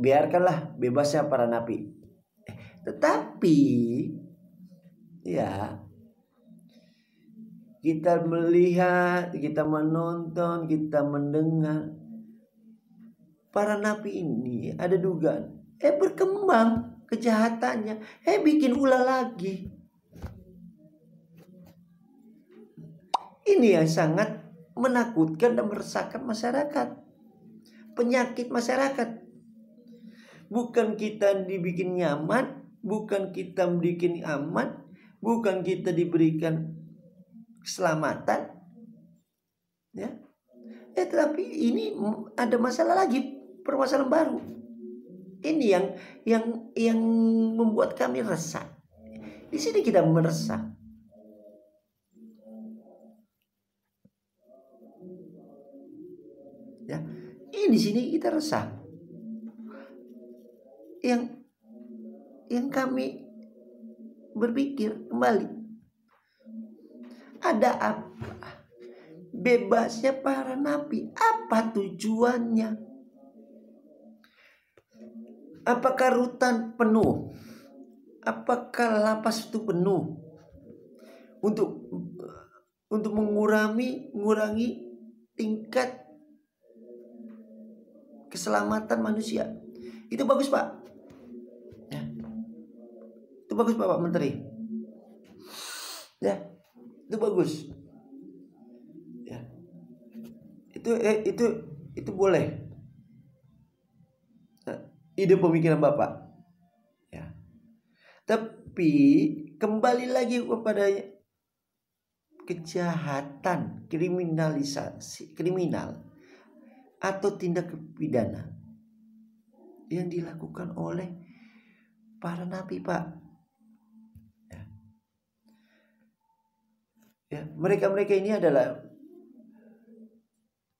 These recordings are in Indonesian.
biarkanlah bebasnya para napi. Tetapi ya, kita melihat, kita menonton, kita mendengar para napi ini ada dugaan berkembang kejahatannya, bikin ulah lagi. Ini yang sangat menakutkan dan meresahkan masyarakat. Penyakit masyarakat. Bukan kita dibikin nyaman, bukan kita bikin aman, bukan kita diberikan keselamatan, ya. Tetapi ini ada masalah lagi, permasalahan baru. Ini yang membuat kami resah. Di sini kita meresah. Ya, ini di sini kita resah. Yang kami berpikir kembali, ada apa bebasnya para napi? Apa tujuannya? Apakah rutan penuh? Apakah lapas itu penuh untuk mengurangi tingkat keselamatan manusia? Itu bagus, Pak. Ya. Itu bagus, Pak Menteri. Ya, itu bagus. Ya. Itu boleh. Nah, ide pemikiran Bapak. Ya. Tapi kembali lagi kepada kejahatan, kriminal atau tindak pidana yang dilakukan oleh para napi, Pak. Ya, mereka ini adalah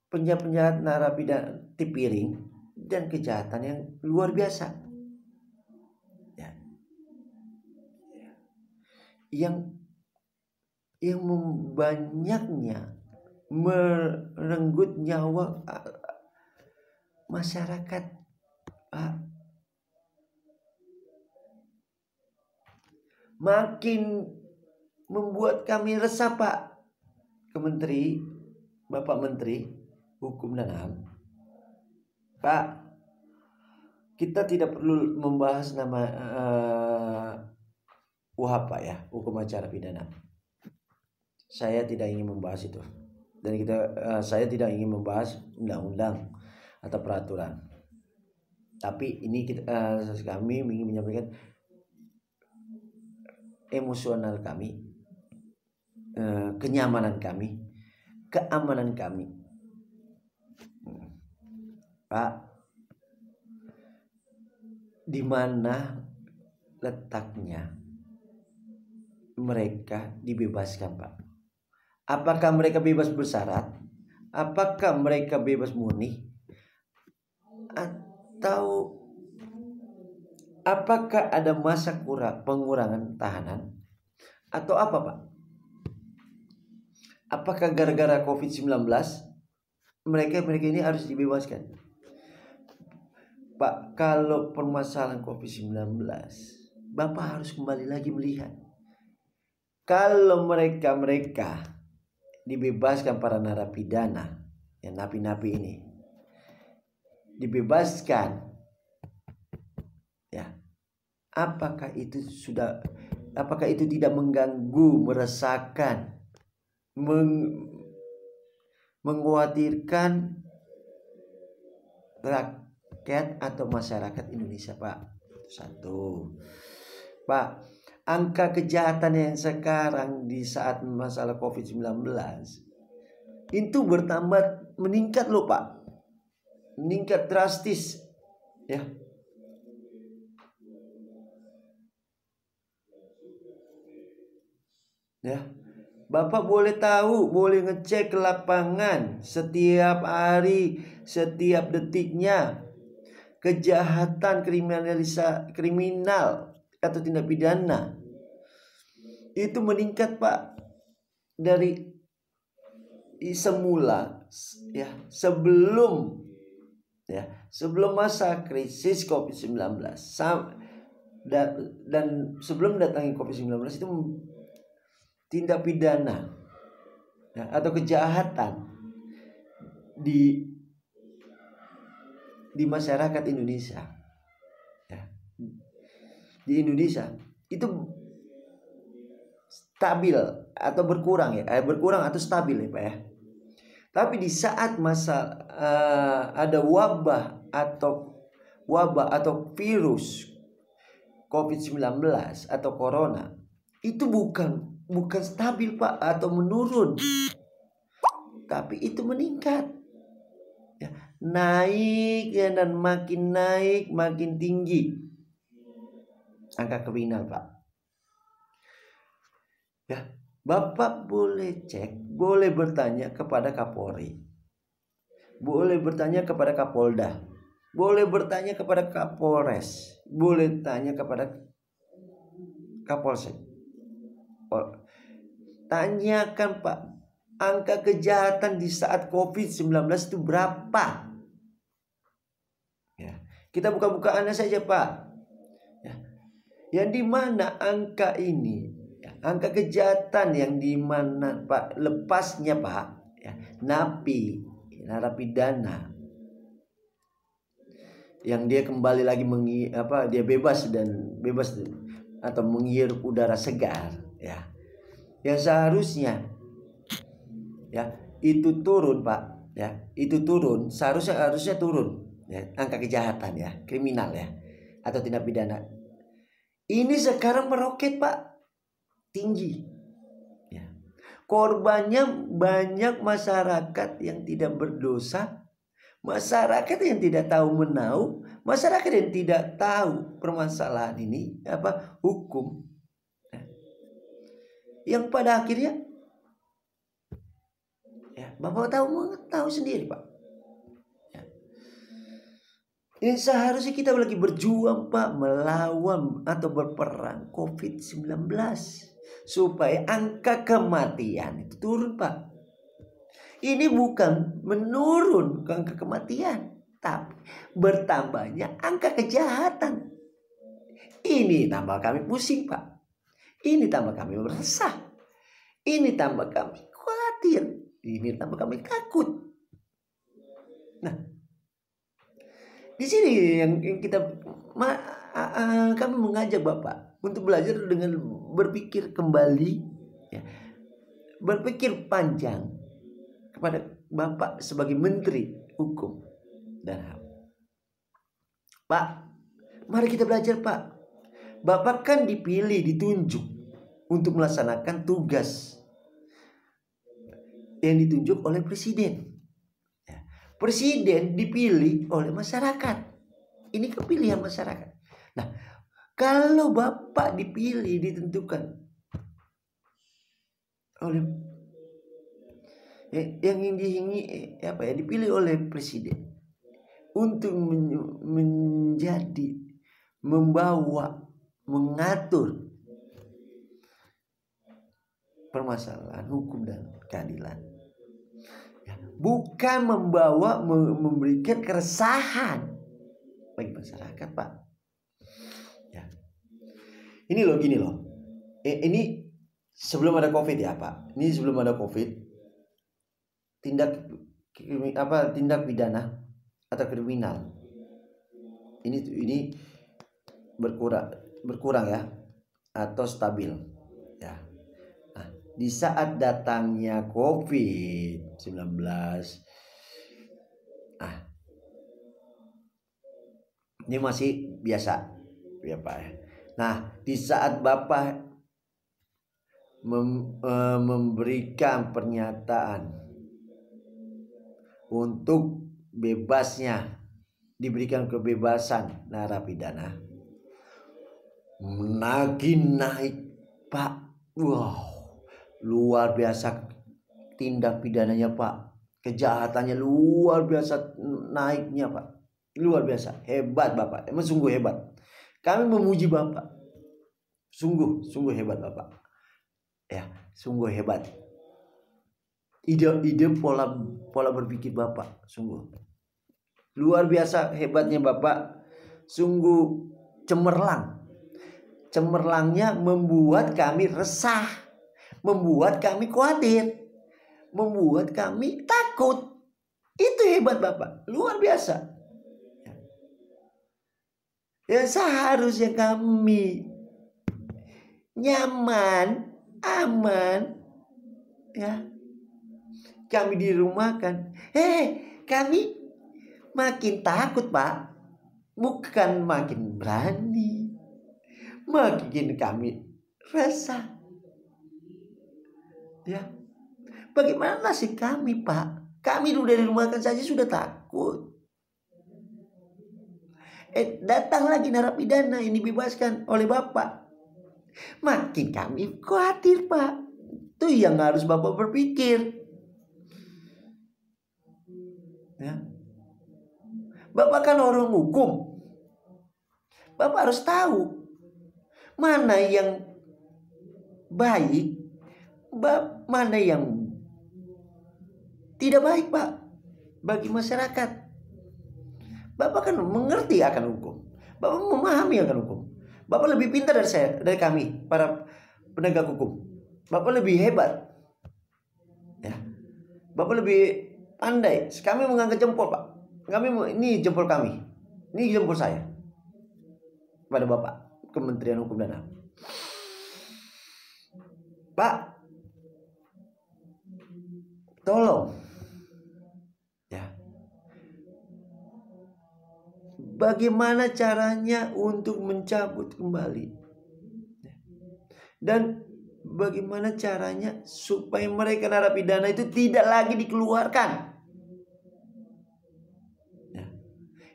penjahat narapidana tipiring dan kejahatan yang luar biasa. Ya. Yang membanyaknya merenggut nyawa masyarakat, Pak. Makin membuat kami resah, Pak. Bapak Menteri Hukum dan HAM, Pak, kita tidak perlu membahas nama UHAP, Pak, ya, hukum acara pidana. Saya tidak ingin membahas itu, dan saya tidak ingin membahas undang-undang atau peraturan. Tapi ini kami ingin menyampaikan emosional kami, kenyamanan kami, keamanan kami, Pak. Di mana letaknya mereka dibebaskan, Pak? Apakah mereka bebas bersyarat? Apakah mereka bebas murni? Atau apakah ada masa pengurangan tahanan? Atau apa, Pak? Apakah gara-gara COVID-19 mereka ini harus dibebaskan? Pak, kalau permasalahan COVID-19, Bapak harus kembali lagi melihat. Kalau mereka dibebaskan, para narapidana, yang napi-napi ini dibebaskan, ya, apakah itu tidak mengganggu, meresahkan, mengkhawatirkan rakyat atau masyarakat Indonesia, Pak? Satu, Pak, angka kejahatan yang sekarang di saat masalah COVID-19 itu meningkat loh, Pak. Meningkat drastis, ya. Ya. Bapak boleh ngecek ke lapangan setiap hari, setiap detiknya. Kejahatan kriminal atau tindak pidana itu meningkat, Pak, dari semula, ya, sebelum ya, sebelum masa krisis COVID-19 dan sebelum datangnya COVID-19 itu tindak pidana ya, atau kejahatan di masyarakat Indonesia ya, di Indonesia itu stabil atau berkurang ya, berkurang atau stabil ya Pak ya. Tapi di saat masa ada wabah atau virus COVID-19 atau corona, itu bukan stabil Pak atau menurun, tapi itu meningkat ya, naik ya, dan makin naik makin tinggi angka kriminal Pak ya. Bapak boleh cek, boleh bertanya kepada Kapolri, boleh bertanya kepada Kapolda, boleh bertanya kepada Kapolres, boleh tanya kepada Kapolsek. Tanyakan Pak, angka kejahatan di saat COVID-19 itu berapa? Ya, kita buka-bukaannya saja Pak. Ya, yang di mana angka ini? Angka kejahatan yang di mana Pak lepasnya Pak ya, napi narapidana yang dia kembali lagi dia bebas atau menghirup udara segar ya, yang seharusnya ya itu turun Pak ya, itu turun, harusnya turun ya, angka kejahatan ya, kriminal ya, atau tindak pidana ini sekarang meroket Pak, tinggi ya. Korbannya banyak masyarakat yang tidak berdosa, masyarakat yang tidak tahu menahu, masyarakat yang tidak tahu permasalahan ini hukum ya. Yang pada akhirnya ya Bapak tahu sendiri Pak ya. Ini seharusnya kita lagi berjuang Pak melawan atau berperang COVID-19 supaya angka kematian itu turun Pak. Ini bukan menurun ke angka kematian, tapi bertambahnya angka kejahatan. Ini tambah kami pusing Pak. Ini tambah kami resah. Ini tambah kami khawatir. Ini tambah kami takut. Nah, di sini yang kita kami mengajak Bapak untuk belajar dengan berpikir kembali ya, berpikir panjang kepada Bapak sebagai Menteri Hukum dan HAM. Pak, mari kita belajar Pak. Bapak kan ditunjuk untuk melaksanakan tugas yang ditunjuk oleh Presiden. Presiden dipilih oleh masyarakat. Ini kepilihan masyarakat. Nah, kalau Bapak ditentukan oleh yang dipilih oleh Presiden untuk mengatur permasalahan hukum dan keadilan. Bukan memberikan keresahan bagi masyarakat Pak ya. Ini gini loh. Ini sebelum ada COVID ya Pak. Ini sebelum ada COVID, tindak pidana atau kriminal ini berkurang ya, atau stabil ya. Nah, di saat datangnya COVID-19 ini masih biasa ya Pak ya. Nah, di saat Bapak memberikan pernyataan untuk diberikan kebebasan narapidana, naik Pak. Wow, luar biasa tindak pidananya Pak, kejahatannya luar biasa naiknya Pak, luar biasa, hebat Bapak, emang sungguh hebat. Kami memuji Bapak, sungguh hebat Bapak ya, sungguh hebat. Ide pola berpikir Bapak sungguh Luar biasa hebatnya Bapak. Sungguh cemerlang. Cemerlangnya membuat kami resah, membuat kami khawatir, membuat kami takut. Itu hebat Bapak, luar biasa. Ya seharusnya kami nyaman, aman, ya. Kami dirumahkan. Kami makin takut Pak, bukan makin berani. Makin kami resah. Ya. Bagaimana nasib kami Pak? Kami udah dirumahkan saja sudah takut. Datang lagi narapidana yang dibebaskan oleh Bapak. Makin kami khawatir Pak. Itu yang harus Bapak berpikir. Ya. Bapak kan orang hukum. Bapak harus tahu mana yang baik, mana yang tidak baik Pak bagi masyarakat. Bapak kan mengerti akan hukum. Bapak memahami akan hukum. Bapak lebih pintar dari saya, dari kami para penegak hukum. Bapak lebih hebat. Ya. Bapak lebih pandai. Kami mengangkat jempol Pak. Ini jempol kami. Ini jempol saya. Pada Bapak Kementerian Hukum dan HAM. Pak, tolong ya. Bagaimana caranya untuk mencabut kembali? Dan bagaimana caranya supaya mereka narapidana itu tidak lagi dikeluarkan? Ya.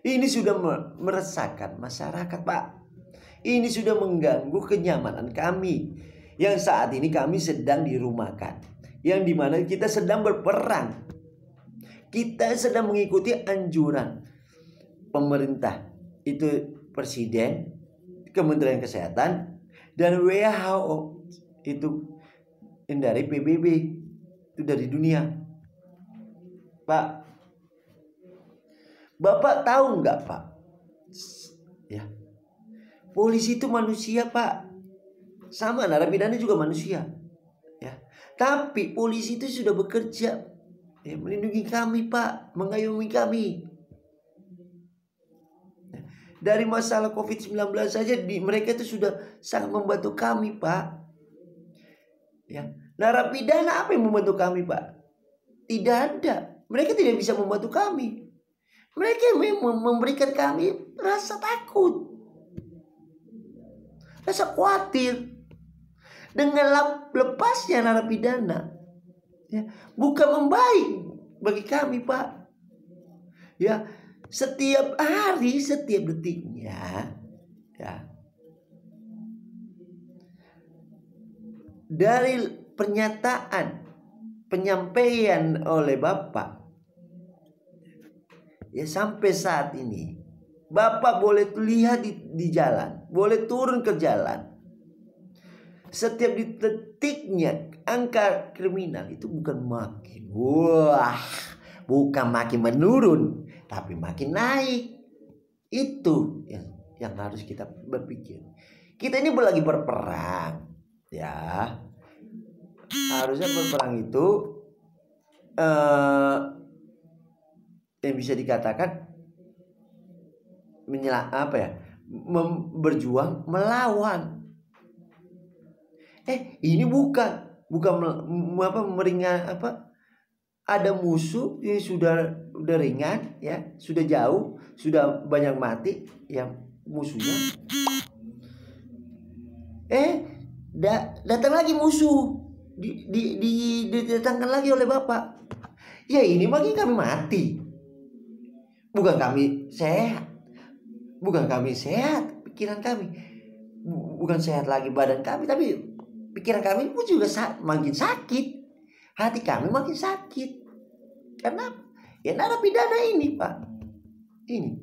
Ini sudah meresahkan masyarakat Pak. Ini sudah mengganggu kenyamanan kami. Yang saat ini kami sedang dirumahkan. Yang dimana kita sedang berperang. Kita sedang mengikuti anjuran pemerintah. Itu Presiden, Kementerian Kesehatan, dan WHO. Itu dari PBB. Itu dari dunia. Pak, Bapak tahu nggak Pak? Ya. Polisi itu manusia Pak. Sama narapidana juga manusia. Ya. Tapi polisi itu sudah bekerja ya, melindungi kami Pak, mengayomi kami. Ya. Dari masalah COVID-19 saja mereka itu sudah sangat membantu kami Pak. Ya. Narapidana apa yang membantu kami Pak? Tidak ada. Mereka tidak bisa membantu kami. Mereka memang memberikan kami rasa takut, rasa khawatir dengan lepasnya narapidana. Ya, bukan membaik bagi kami Pak. Ya, setiap hari, setiap detiknya, ya. Dari penyampaian oleh Bapak, ya sampai saat ini, Bapak boleh lihat di jalan, boleh turun ke jalan. Setiap detiknya angka kriminal itu bukan makin menurun, tapi makin naik. Itu yang harus kita berpikir. Kita ini lagi berperang, ya. Harusnya berperang itu yang bisa dikatakan berjuang melawan. Ini bukan meringan ada musuh yang sudah ringan ya, sudah jauh, sudah banyak mati yang musuhnya. Datang lagi musuh, didatangkan lagi oleh Bapak. Ya ini makin kami mati. Bukan kami sehat. Pikiran kami. Bukan sehat lagi badan kami, tapi pikiran kami pun juga makin sakit. Hati kami makin sakit. Karena ya narapidana ini Pak. Ini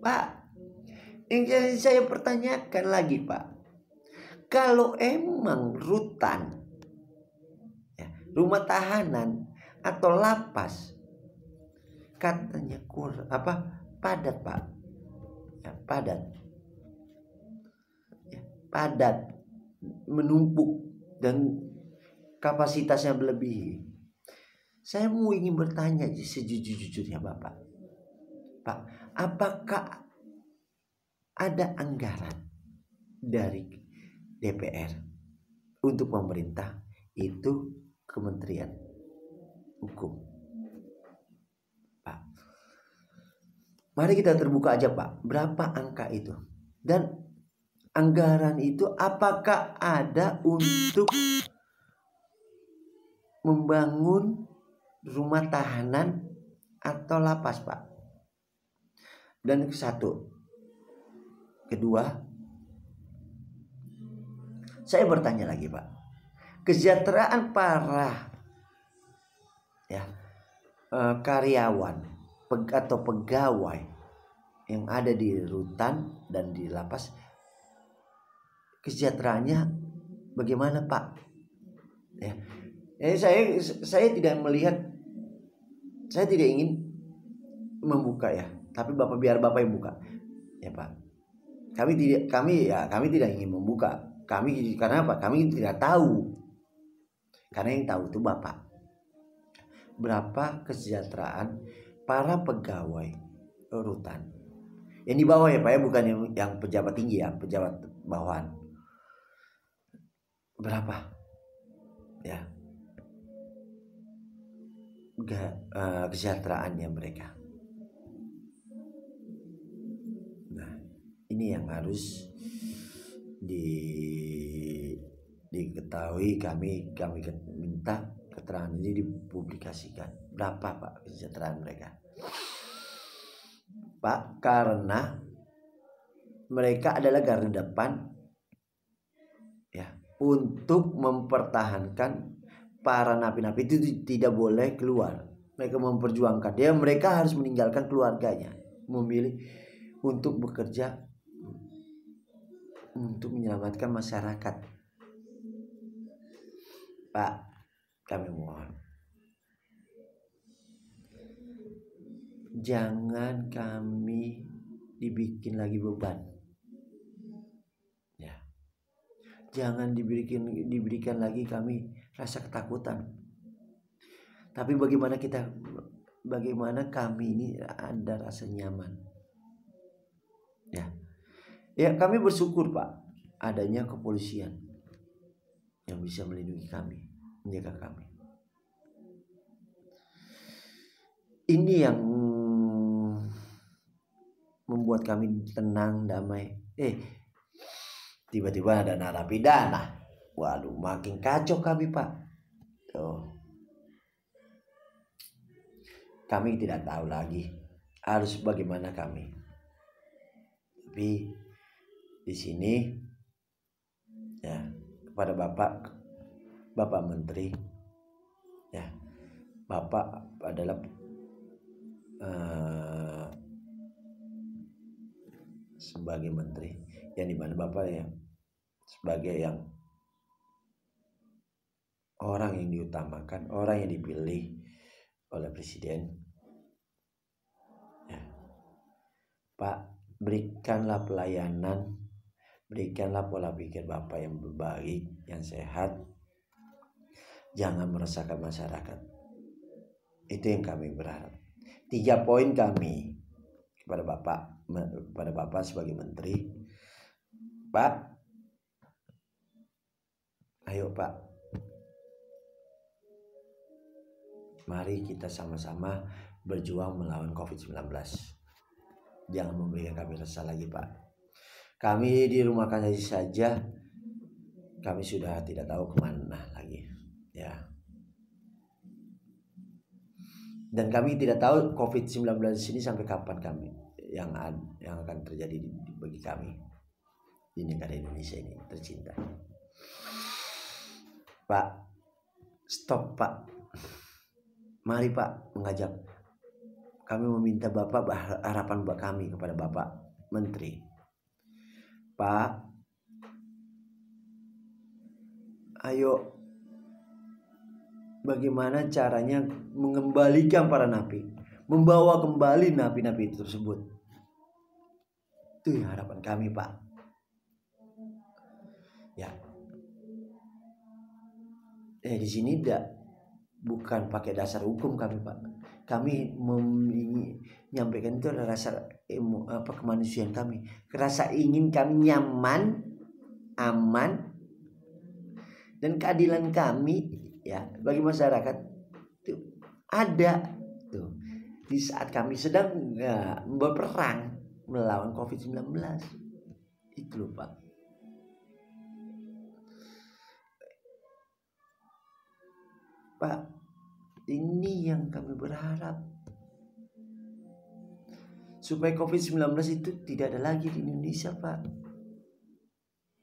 Pak, yang saya pertanyakan lagi Pak, kalau emang rutan ya, rumah tahanan atau lapas katanya padat Pak, ya, padat, ya, padat, menumpuk dan kapasitasnya melebihi. Saya mau ingin bertanya sejujur-jujurnya Bapak, Pak, apakah ada anggaran dari DPR untuk pemerintah itu Kementerian Hukum? Pak, mari kita terbuka aja Pak, berapa angka itu? Dan anggaran itu apakah ada untuk membangun rumah tahanan atau lapas Pak? Dan kedua, saya bertanya lagi Pak, kesejahteraan para karyawan atau pegawai yang ada di rutan dan di lapas, kesejahteraannya bagaimana Pak? Ya, saya tidak melihat, saya tidak ingin membuka ya, tapi biar Bapak yang buka ya Pak. Kami tidak ingin membuka. Karena apa? Kami tidak tahu. Karena yang tahu itu Bapak. Berapa kesejahteraan para pegawai rutan yang di bawah ya Pak ya, bukan yang pejabat tinggi ya, pejabat bawahan. Berapa ya kesejahteraannya mereka? Nah, ini yang harus diketahui. Kami minta keterangan ini dipublikasikan. Berapa Pak kesejahteraan mereka? Pak, karena mereka adalah garda depan ya untuk mempertahankan para napi-napi itu tidak boleh keluar. Mereka memperjuangkan dia, mereka harus meninggalkan keluarganya, memilih untuk bekerja untuk menyelamatkan masyarakat. Pak, kami mohon, jangan kami dibikin lagi beban. Ya. Jangan diberikan lagi kami rasa ketakutan. Tapi bagaimana kami ini ada rasa nyaman. Ya, kami bersyukur Pak adanya kepolisian yang bisa melindungi kami, menjaga kami. Ini yang membuat kami tenang, damai. Tiba-tiba ada narapidana. Waduh, makin kacau kami Pak. Kami tidak tahu lagi harus bagaimana kami. Tapi di sini ya, kepada Bapak Menteri ya, Bapak adalah sebagai menteri yang dimana Bapak ya sebagai yang orang yang diutamakan, orang yang dipilih oleh presiden ya. Pak, berikanlah pelayanan, berikanlah pola pikir Bapak yang baik, yang sehat, jangan meresahkan masyarakat. Itu yang kami berharap. 3 poin kami kepada Bapak sebagai menteri. Pak, ayo Pak, mari kita sama-sama berjuang melawan COVID-19. Jangan memberikan kami resah lagi Pak. Kami di rumah saja, kami sudah tidak tahu kemana lagi ya. Dan kami tidak tahu COVID-19 ini sampai kapan kami yang akan terjadi bagi kami di negara Indonesia ini tercinta. Pak, stop Pak. Mari Pak mengajak. Kami meminta Bapak, harapan kami kepada Bapak Menteri. Pak, ayo bagaimana caranya mengembalikan para napi, membawa kembali napi-napi tersebut. Itu yang harapan kami, Pak. Ya. Di sini bukan pakai dasar hukum kami, Pak. Kami menyampaikan itu adalah rasa kemanusiaan kami. Rasa ingin kami nyaman, aman, dan keadilan kami ya bagi masyarakat itu ada tuh di saat kami sedang berperang melawan COVID-19. Itu loh, Pak. Pak, ini yang kami berharap supaya COVID-19 itu tidak ada lagi di Indonesia, Pak.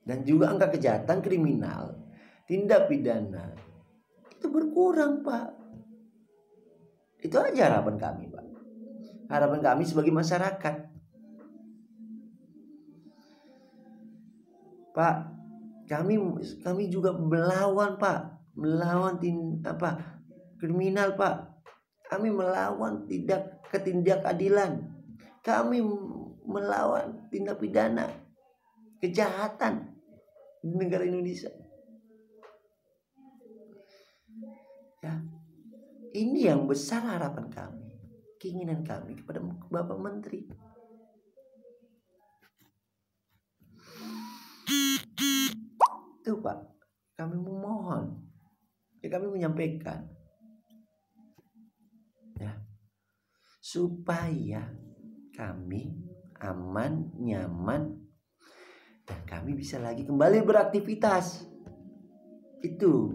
Dan juga angka kejahatan kriminal, tindak pidana itu berkurang, Pak. Itu aja harapan kami, Pak. Harapan kami sebagai masyarakat. Pak, kami juga melawan, Pak. Melawan kriminal, Pak. Kami melawan ketidakadilan. Kami melawan tindak pidana kejahatan di negara Indonesia. Ya. Ini yang besar harapan kami, keinginan kami kepada Bapak Menteri. Itu, Pak, kami memohon. Kami menyampaikan ya supaya kami aman, nyaman, dan kami bisa lagi kembali beraktivitas. Itu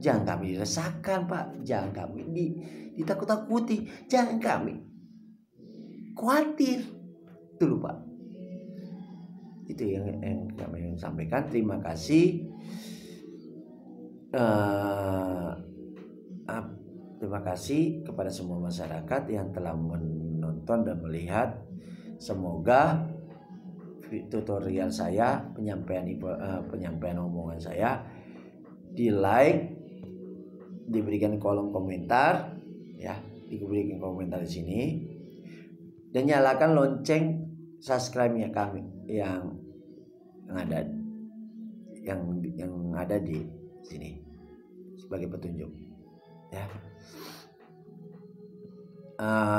jangan kami diresahkan, Pak. Jangan kami ditakut-takuti. Jangan kami khawatir. Itu loh, Pak. Itu yang kami sampaikan. Terima kasih. Terima kasih kepada semua masyarakat yang telah menonton dan melihat. Semoga tutorial saya, penyampaian omongan saya di like, diberikan kolom komentar ya, diberikan komentar di sini, dan nyalakan lonceng subscribe-nya kami yang ada di sini sebagai petunjuk ya.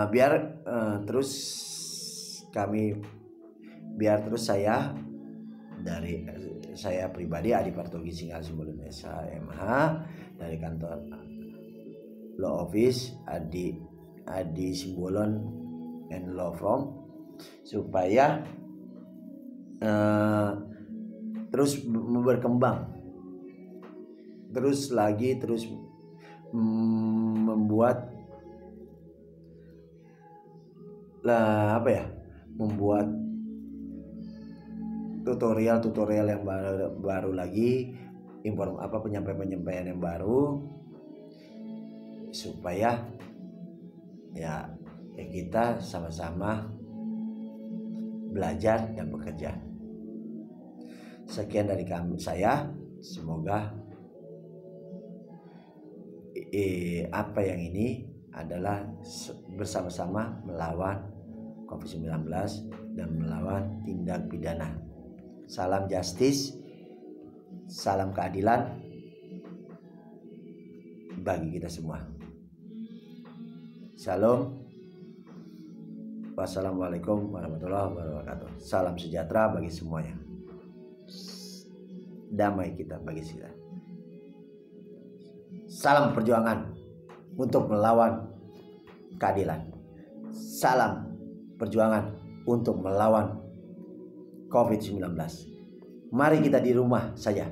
Biar terus saya pribadi Adi Partogi Singgal Simbolon SMH dari kantor Law Office Adi Simbolon and Law Firm, supaya terus berkembang, terus membuat membuat tutorial yang baru lagi, penyampaian yang baru, supaya ya kita sama-sama belajar dan bekerja. Sekian dari saya. Semoga apa yang ini adalah bersama-sama melawan COVID-19 dan melawan tindak pidana. Salam justice, salam keadilan bagi kita semua. Shalom. Wassalamualaikum warahmatullahi wabarakatuh. Salam sejahtera bagi semuanya. Damai kita bagi kita. Salam perjuangan untuk melawan keadilan. Salam perjuangan untuk melawan COVID-19. Mari kita di rumah saja.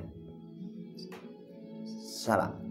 Salam.